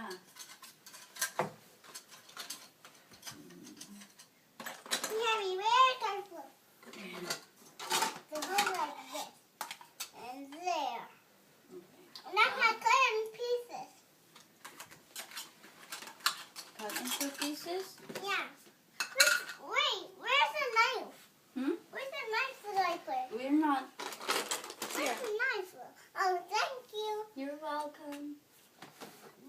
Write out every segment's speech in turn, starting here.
Yeah. You have to be very careful. To go like this. And there. And I have cut in pieces. Cut into pieces? Yeah. Wait, where's the knife? Where's the knife that I put? We're not. Where's the knife? Oh, thank you. You're welcome.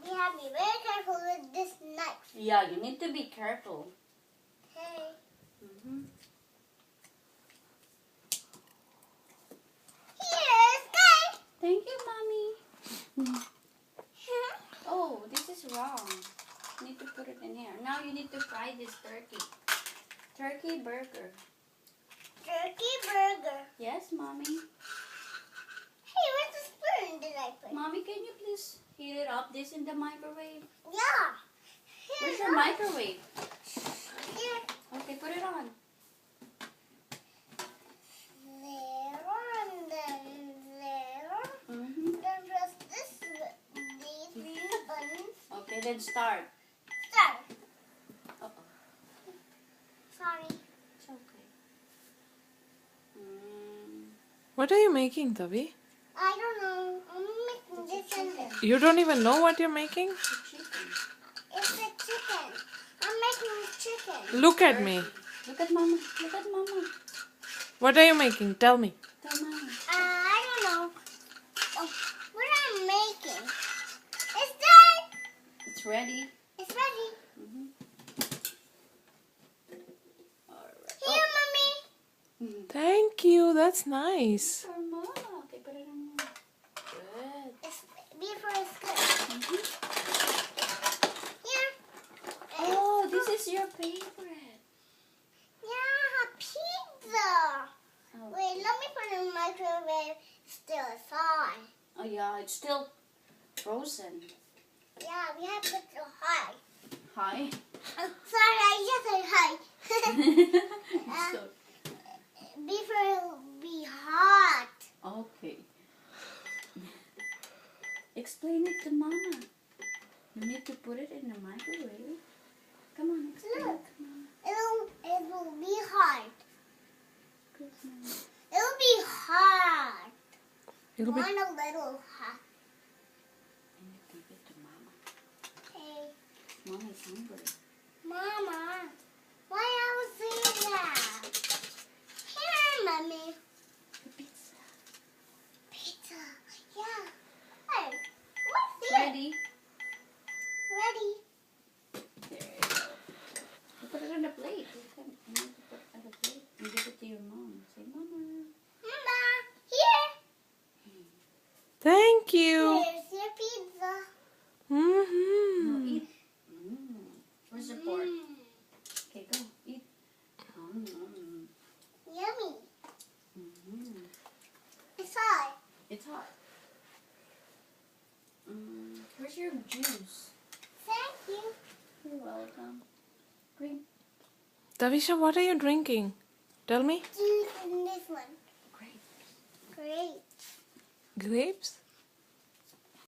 We have to be very careful with this knife. Yeah, you need to be careful. Okay. Here's knife. Thank you, Mommy. Oh, this is wrong. You need to put it in here. Now you need to fry this turkey. Turkey burger. Turkey burger. Yes, Mommy. Hey, where's the spoon did I put? Mommy, can you please heat it up this in the microwave? Yeah. Where's your microwave? Here. Okay, put it on. There and then there. Mm-hmm. Then press these three buttons. Okay, then start. Start. Uh-oh. Sorry. It's okay. What are you making, Tavi? I don't know. I'm making this and this. You don't even know what you're making? Chicken. It's a chicken. I'm making chicken. Look at me. Look at Mama. Look at Mama. What are you making? Tell me. Tell Mama. I don't know. Oh, what I'm making. It's done. It's ready. It's ready. Alright. Here, Mommy. Thank you. That's nice. For Mama. Okay, put it on there. Good. It's before it's good. Here. Oh, this is your favorite. Yeah, pizza. Oh. Wait, let me put it in the microwave. Still it's hot. Oh yeah, it's still frozen. Yeah, we have to put it high. Hi. Sorry, I just said hi. So, Before it will be hot. okay. Explain it to Mama. You need to put it in the microwave. Come on, explain Look. it to Mama. It will be hot. Good, Mama. It will be hot. It'll be. Want a little hot. And you give it to Mama. Hey, Mama's hungry. Mama, why I was saying that? Here, Mommy. The pizza. Pizza. Yeah. Hey, what's this? Ready? Ready. There you go. You put it on the plate. You need to put it on the plate and give it to your mom. Say, Mama. Mama, here. Thank you. Here's your pizza. No, Mm-hmm. eat. Where's the fork? Mm, Okay, go. Eat. yummy. Mm-hmm. It's hot. It's hot. Where's your juice? Thank you. You're welcome. Green. Tavisha, what are you drinking? Tell me. Juice in this one. Great. Great. Grapes?